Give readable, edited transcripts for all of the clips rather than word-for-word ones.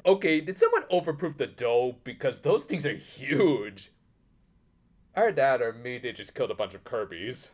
Okay, did someone overproof the dough? Because those things are huge. Our dad or me, they just killed a bunch of Kirby's.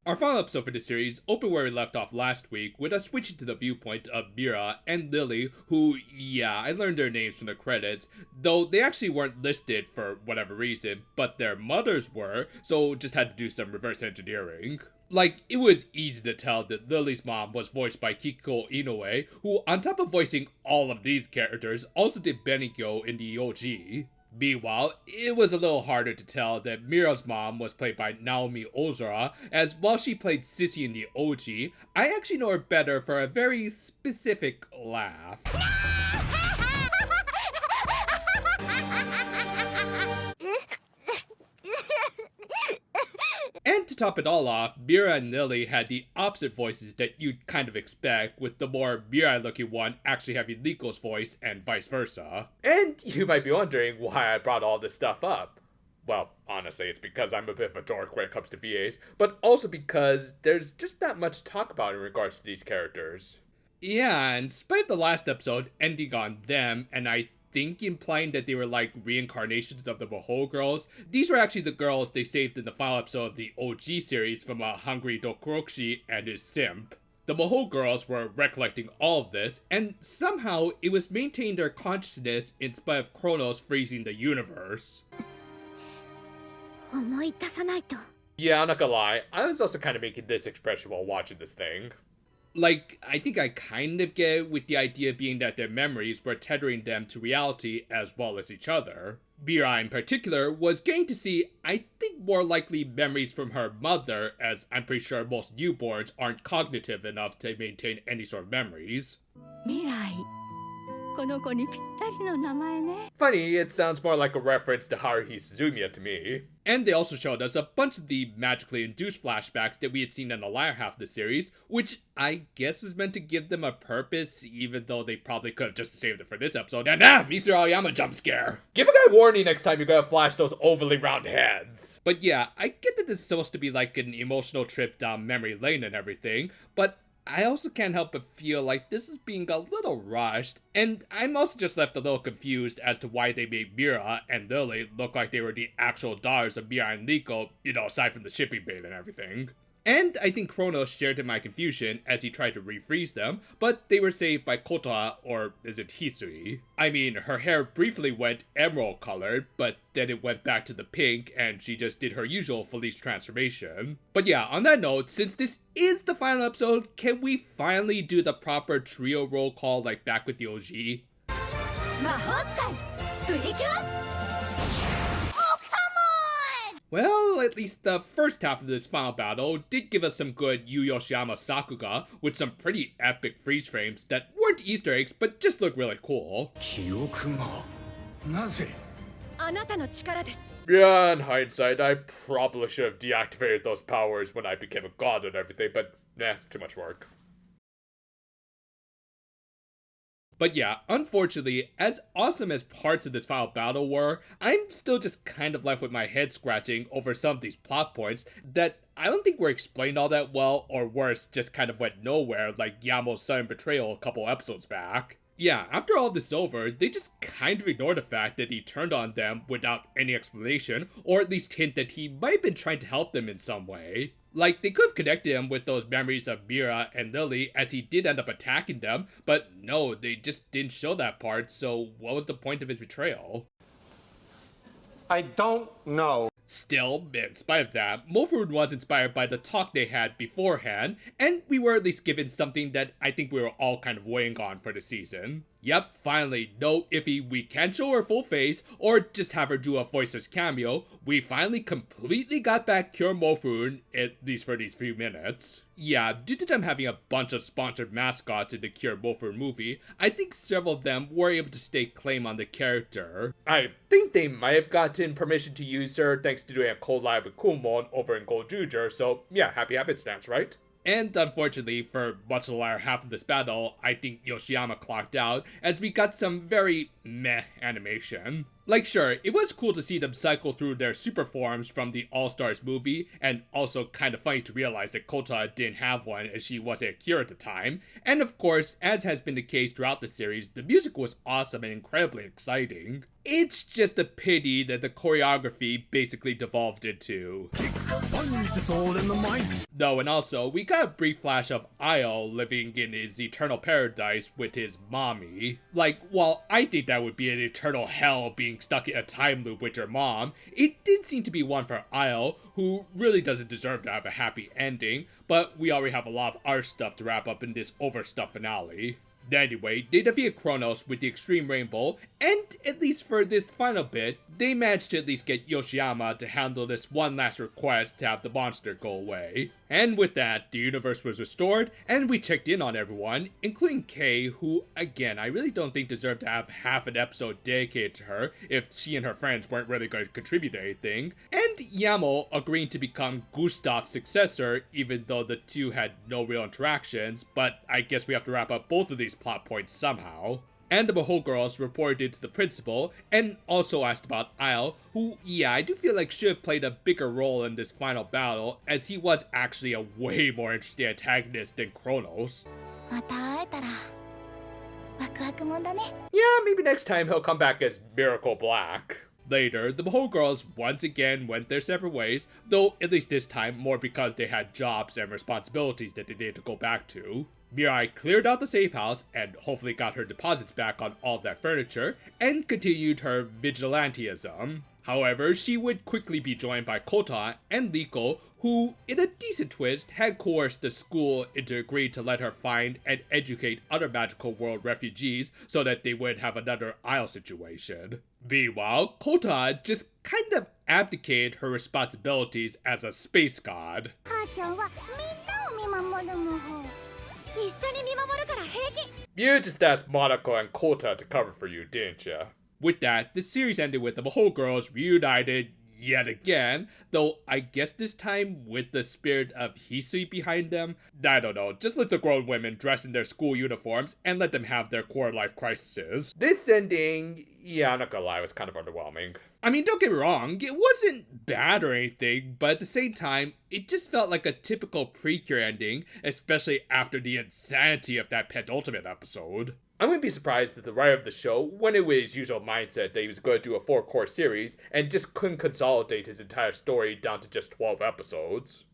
Our final episode for this series opened where we left off last week, with us switching to the viewpoint of Mira and Lily, who, yeah, I learned their names from the credits, though they actually weren't listed for whatever reason, but their mothers were, so just had to do some reverse engineering. Like, it was easy to tell that Lily's mom was voiced by Kiko Inoue, who, on top of voicing all of these characters, also did Benigyo in the OG. Meanwhile, it was a little harder to tell that Mira's mom was played by Naomi Ozora, as while she played Sissy in the OG, I actually know her better for a very specific laugh. And to top it all off, Mira and Lily had the opposite voices that you'd kind of expect, with the more Mirai-looking one actually having Liko voice and vice versa. And you might be wondering why I brought all this stuff up. Well, honestly, it's because I'm a bit of a dork when it comes to VAs, but also because there's just not much to talk about in regards to these characters. Yeah, and despite the last episode ending on them, and I think implying that they were like reincarnations of the Mahou girls, these were actually the girls they saved in the final episode of the OG series from a hungry Dokurokushi and his simp. The Mahou girls were recollecting all of this, and somehow it was maintaining their consciousness in spite of Kronos freezing the universe. Yeah, I'm not gonna lie, I was also kind of making this expression while watching this thing. Like, I think I kind of get it, with the idea being that their memories were tethering them to reality as well as each other. Mirai in particular was getting to see, I think, more likely memories from her mother, as I'm pretty sure most newborns aren't cognitive enough to maintain any sort of memories. Mirai. Funny, it sounds more like a reference to Haruhi Suzumiya to me. And they also showed us a bunch of the magically induced flashbacks that we had seen in the latter half of the series, which I guess was meant to give them a purpose, even though they probably could have just saved it for this episode. And Mitsuru Aoyama jump scare! Give a guy warning next time you gotta flash those overly round heads! But yeah, I get that this is supposed to be like an emotional trip down memory lane and everything, but I also can't help but feel like this is being a little rushed, and I'm also just left a little confused as to why they made Mira and Lily look like they were the actual daughters of Mira and Liko, you know, aside from the shipping bait and everything. And I think Kronos shared in my confusion as he tried to refreeze them, but they were saved by Kotoa, or is it Hisui? I mean, her hair briefly went emerald colored, but then it went back to the pink, and she just did her usual Felice transformation. But yeah, on that note, since this is the final episode, can we finally do the proper trio roll call like back with the OG? Mahotsukai! Precure! Well, at least the first half of this final battle did give us some good Yu Yoshiyama Sakuga with some pretty epic freeze frames that weren't Easter eggs but just look really cool. Yeah, in hindsight, I probably should have deactivated those powers when I became a god and everything, but nah, too much work. But yeah, unfortunately, as awesome as parts of this final battle were, I'm still just kind of left with my head scratching over some of these plot points that I don't think were explained all that well, or worse, just kind of went nowhere, like Yamo's sudden betrayal a couple episodes back. Yeah, after all this is over, they just kind of ignore the fact that he turned on them without any explanation, or at least hint that he might have been trying to help them in some way. Like, they could have connected him with those memories of Mira and Lily, as he did end up attacking them, but no, they just didn't show that part, so what was the point of his betrayal? I don't know. Still, in spite of that, Mofurun was inspired by the talk they had beforehand, and we were at least given something that I think we were all kind of waiting on for the season. Yep, finally, no iffy we can show her full face, or just have her do a voiceless cameo, we finally completely got back Cure Mofurun, at least for these few minutes. Yeah, due to them having a bunch of sponsored mascots in the Cure Mofurun movie, I think several of them were able to stake claim on the character. I think they might have gotten permission to use her thanks to doing a collab with Kumon over in Gojuger, so yeah, happy happenstance, right? And unfortunately, for much of the latter half of this battle, I think Yoshiyama clocked out, as we got some very meh animation. Like, sure, it was cool to see them cycle through their super forms from the All-Stars movie, and also kind of funny to realize that Kota didn't have one as she wasn't a cure at the time. And of course, as has been the case throughout the series, the music was awesome and incredibly exciting. It's just a pity that the choreography basically devolved into. No, and also, we got a brief flash of Io living in his eternal paradise with his mommy. Like, while I think that would be an eternal hell being stuck in a time loop with your mom, it did seem to be one for Io, who really doesn't deserve to have a happy ending, but we already have a lot of our stuff to wrap up in this overstuffed finale. Anyway, they defeated Kronos with the Extreme Rainbow, and at least for this final bit, they managed to at least get Yoshiyama to handle this one last request to have the monster go away. And with that, the universe was restored, and we checked in on everyone, including Kei, who, again, I really don't think deserved to have half an episode dedicated to her if she and her friends weren't really going to contribute anything, and Yamo agreeing to become Gustav's successor, even though the two had no real interactions, but I guess we have to wrap up both of these plot points somehow. And the Mahou girls reported to the principal, and also asked about Isle, who, yeah, I do feel like should have played a bigger role in this final battle, as he was actually a way more interesting antagonist than Kronos. Yeah, maybe next time he'll come back as Miracle Black. Later, the Mahou girls once again went their separate ways, though at least this time more because they had jobs and responsibilities that they needed to go back to. Mirai cleared out the safe house and hopefully got her deposits back on all that furniture, and continued her vigilantism. However, she would quickly be joined by Kota and Liko, who, in a decent twist, had coerced the school into agreeing to let her find and educate other magical world refugees so that they would have another Isle situation. Meanwhile, Kota just kind of abdicated her responsibilities as a space god. You just asked Monaco and Kota to cover for you, didn't ya? With that, the series ended with the Mahou girls reunited yet again, though I guess this time with the spirit of Hisui behind them. I don't know, just let the grown women dress in their school uniforms and let them have their core life crises. This ending, yeah, I'm not gonna lie, was kind of underwhelming. I mean, don't get me wrong, it wasn't bad or anything, but at the same time, it just felt like a typical Precure ending, especially after the insanity of that penultimate episode. I wouldn't be surprised if the writer of the show went in with his usual mindset that he was going to do a 4-core series and just couldn't consolidate his entire story down to just 12 episodes.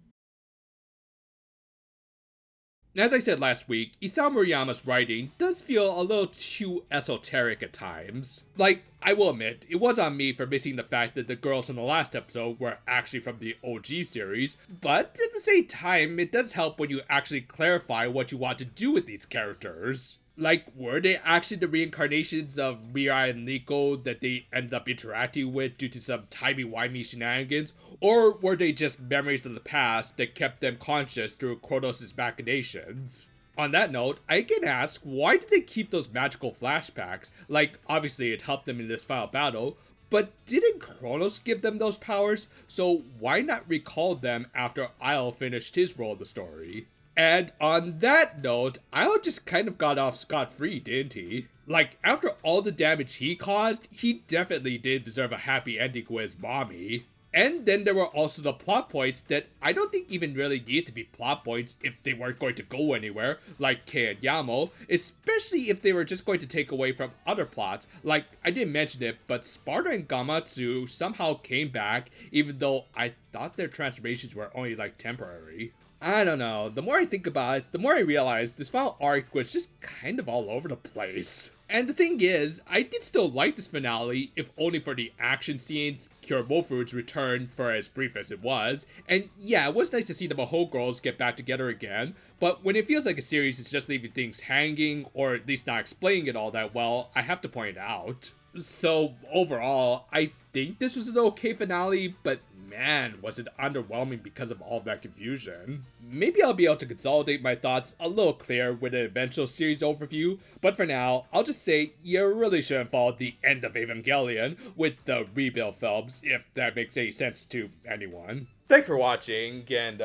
As I said last week, Isao Murayama's writing does feel a little too esoteric at times. Like, I will admit, it was on me for missing the fact that the girls in the last episode were actually from the OG series, but at the same time, it does help when you actually clarify what you want to do with these characters. Like, were they actually the reincarnations of Mirai and Liko that they ended up interacting with due to some timey-wimey shenanigans? Or were they just memories of the past that kept them conscious through Kronos' machinations? On that note, I can ask, why did they keep those magical flashbacks? Like, obviously it helped them in this final battle, but didn't Kronos give them those powers? So why not recall them after Isle finished his role in the story? And on that note, Isle just kind of got off scot-free, didn't he? Like, after all the damage he caused, he definitely did deserve a happy ending with his mommy. And then there were also the plot points that I don't think even really need to be plot points if they weren't going to go anywhere, like Kei and Yamo, especially if they were just going to take away from other plots. Like, I didn't mention it, but Sparta and Gamatsu somehow came back, even though I thought their transformations were only like temporary. I don't know, the more I think about it, the more I realize this final arc was just kind of all over the place. And the thing is, I did still like this finale, if only for the action scenes, Kyomofu's return for as brief as it was, and yeah, it was nice to see the Mahou girls get back together again, but when it feels like a series is just leaving things hanging, or at least not explaining it all that well, I have to point it out. So overall, I think this was an okay finale, but man, was it underwhelming because of all that confusion. Maybe I'll be able to consolidate my thoughts a little clearer with an eventual series overview, but for now, I'll just say you really shouldn't follow the end of Evangelion with the rebuild films, if that makes any sense to anyone. Thanks for watching, and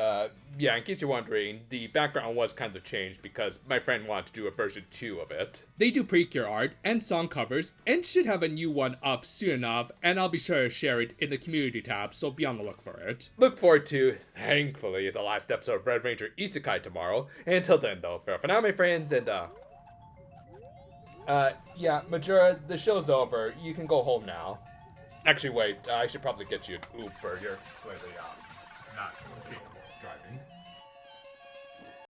yeah, in case you're wondering, the background was kind of changed because my friend wanted to do a version 2 of it. They do Precure art and song covers, and should have a new one up soon enough, and I'll be sure to share it in the community tab, so be on the look for it. Look forward to, thankfully, the last episode of Red Ranger Isekai tomorrow, and until then though, farewell for now my friends, and yeah, Majora, the show's over, you can go home now. Actually wait, I should probably get you an Uber, you're clearly, not capable of driving.